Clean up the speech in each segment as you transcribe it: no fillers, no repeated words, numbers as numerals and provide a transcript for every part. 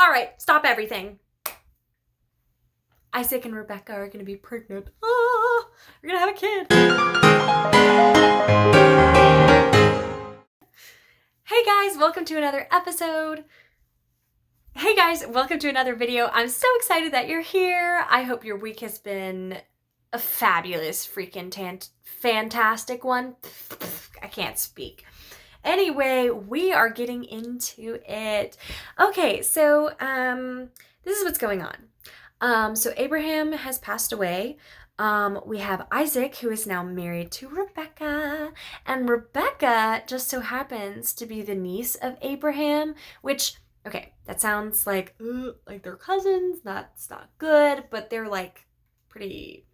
All right, stop everything. Isaac and Rebekah are going to be pregnant. Oh, we're going to have a kid. Hey guys, welcome to another episode. Hey guys, welcome to another video. I'm so excited that you're here. I hope your week has been a fabulous, freaking fantastic one. I can't speak. Anyway, we are getting into it. Okay, so this is what's going on. So Abraham has passed away. We have Isaac, who is now married to Rebekah, and Rebekah just so happens to be the niece of Abraham, which, okay, that sounds like they're cousins. That's not good, but they're like pretty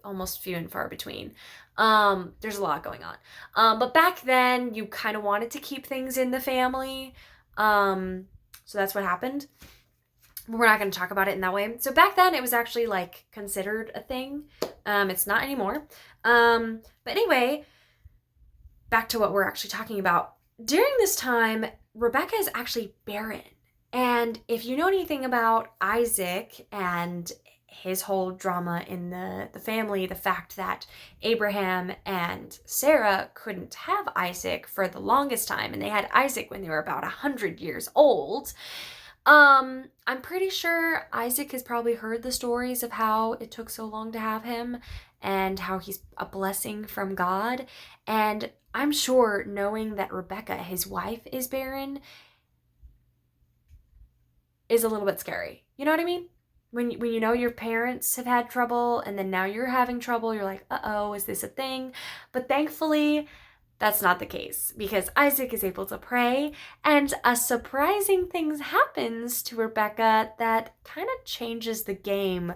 almost few and far between. There's a lot going on. But back then, you kind of wanted to keep things in the family. So that's what happened. We're not going to talk about it in that way. So back then, it was actually like considered a thing. It's not anymore. But anyway, back to what we're actually talking about. During this time, Rebekah is actually barren. And if you know anything about Isaac and his whole drama in the family, the fact that Abraham and Sarah couldn't have Isaac for the longest time, and they had Isaac when they were about 100 years old. I'm pretty sure Isaac has probably heard the stories of how it took so long to have him and how he's a blessing from God. And I'm sure knowing that Rebekah, his wife, is barren is a little bit scary. You know what I mean? When you know your parents have had trouble and then now you're having trouble, you're like, uh-oh, is this a thing? But thankfully, that's not the case because Isaac is able to pray, and a surprising thing happens to Rebekah that kind of changes the game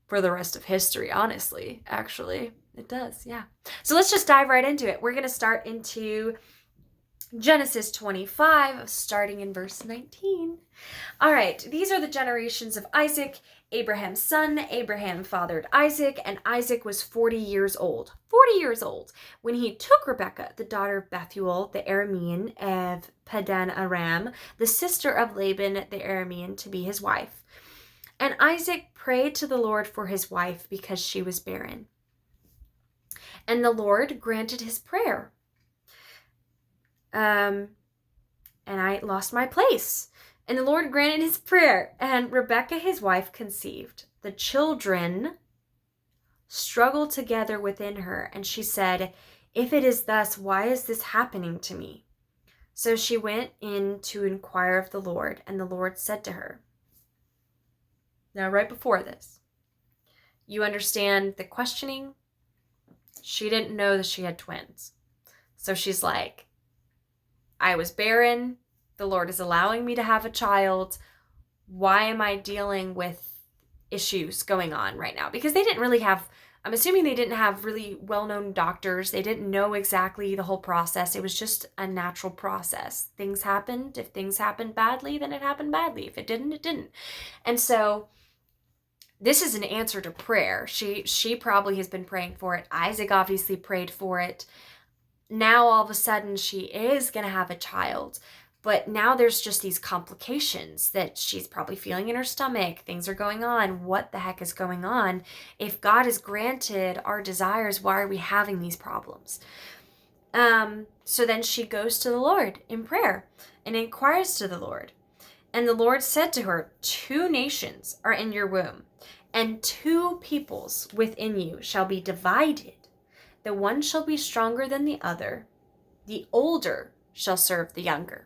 for the rest of history, honestly. Actually, it does, yeah. So let's just dive right into it. We're going to start into Genesis 25, starting in verse 19. All right, these are the generations of Isaac, Abraham's son. Abraham fathered Isaac, and Isaac was 40 years old. 40 years old when he took Rebekah, the daughter of Bethuel, the Aramean of Padan Aram, the sister of Laban, the Aramean, to be his wife. And Isaac prayed to the Lord for his wife because she was barren. And the Lord granted his prayer. And I lost my place. And the Lord granted his prayer, and Rebekah, his wife, conceived. The children struggled together within her, and she said, "If it is thus, why is this happening to me?" So she went in to inquire of the Lord, and the Lord said to her. Now, right before this, you understand the questioning? She didn't know that she had twins. So she's like, I was barren. The Lord is allowing me to have a child. Why am I dealing with issues going on right now? Because they didn't really have, I'm assuming they didn't have really well-known doctors. They didn't know exactly the whole process. It was just a natural process. Things happened. If things happened badly, then it happened badly. If it didn't, it didn't. And so this is an answer to prayer. She probably has been praying for it. Isaac obviously prayed for it. Now all of a sudden she is going to have a child. But now there's just these complications that she's probably feeling in her stomach. Things are going on. What the heck is going on? If God has granted our desires, why are we having these problems? So then she goes to the Lord in prayer and inquires to the Lord. And the Lord said to her, 2 nations are in your womb, and 2 peoples within you shall be divided. The one shall be stronger than the other. The older shall serve the younger.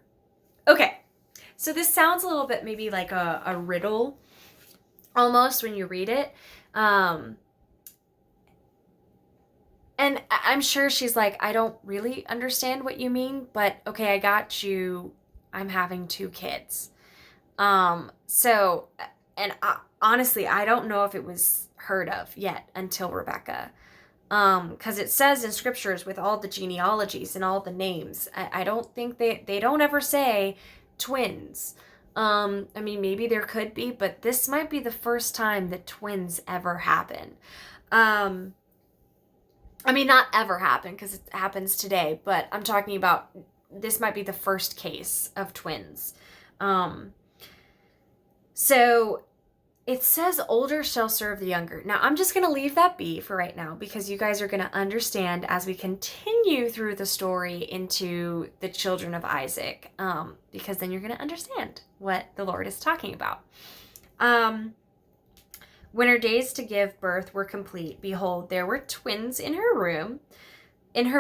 Okay, so this sounds a little bit maybe like a riddle almost when you read it. And I'm sure she's like, I don't really understand what you mean, but okay, I got you. I'm having 2 kids. Honestly, I don't know if it was heard of yet until Rebekah. Because it says in scriptures with all the genealogies and all the names, I don't think they don't ever say twins. I mean, maybe there could be, but this might be the first time that twins ever happen. I mean, not ever happen because it happens today, but I'm talking about this might be the first case of twins. So it says older shall serve the younger. Now, I'm just going to leave that be for right now because you guys are going to understand as we continue through the story into the children of Isaac, because then you're going to understand what the Lord is talking about. When her days to give birth were complete, behold, there were twins in her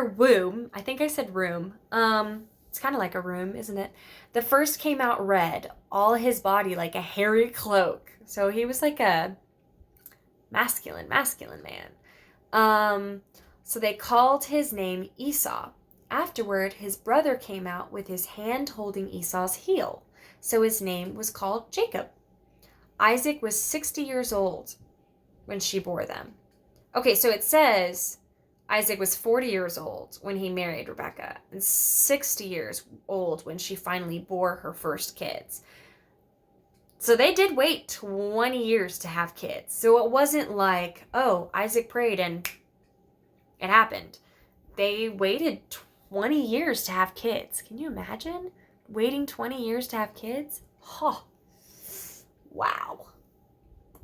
womb. I think I said room. It's kind of like a room, isn't it? The first came out red, all his body like a hairy cloak. So he was like a masculine man. So they called his name Esau. Afterward, his brother came out with his hand holding Esau's heel. So his name was called Jacob. Isaac was 60 years old when she bore them. Okay, so it says Isaac was 40 years old when he married Rebekah and 60 years old when she finally bore her first kids. So they did wait 20 years to have kids. So it wasn't like, oh, Isaac prayed and it happened. They waited 20 years to have kids. Can you imagine waiting 20 years to have kids? Huh. Wow.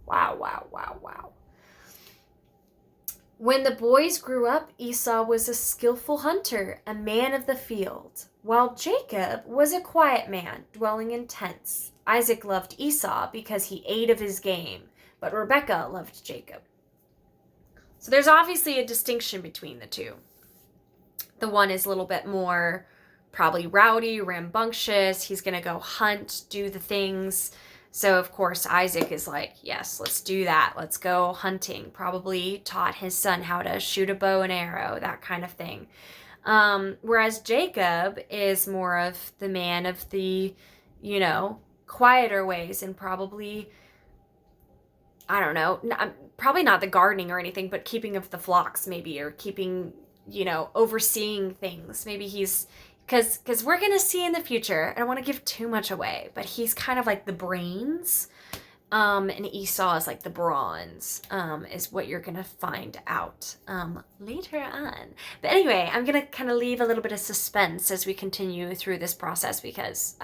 Wow. When the boys grew up, Esau was a skillful hunter, a man of the field, while Jacob was a quiet man, dwelling in tents. Isaac loved Esau because he ate of his game, but Rebekah loved Jacob. So there's obviously a distinction between the two. The one is a little bit more probably rowdy, rambunctious. He's going to go hunt, do the things. So, of course, Isaac is like, yes, let's do that. Let's go hunting. Probably taught his son how to shoot a bow and arrow, that kind of thing. Whereas Jacob is more of the man of the, quieter ways and probably, I don't know, probably not the gardening or anything, but keeping of the flocks maybe, or keeping, overseeing things. Maybe he's... Because we're going to see in the future, I don't want to give too much away, but he's kind of like the brains, and Esau is like the bronze, is what you're going to find out later on. But anyway, I'm going to kind of leave a little bit of suspense as we continue through this process because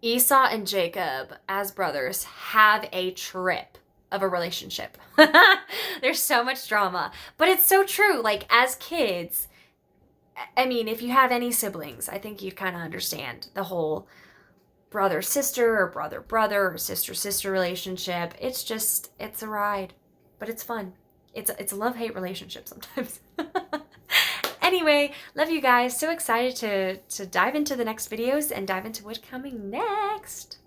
Esau and Jacob, as brothers, have a trip of a relationship. There's so much drama, but it's so true. Like, as kids... I mean, if you have any siblings, I think you'd kind of understand the whole brother-sister or brother-brother or sister-sister relationship. It's a ride, but it's fun. It's a love-hate relationship sometimes. Anyway, love you guys. So excited to dive into the next videos and dive into what's coming next.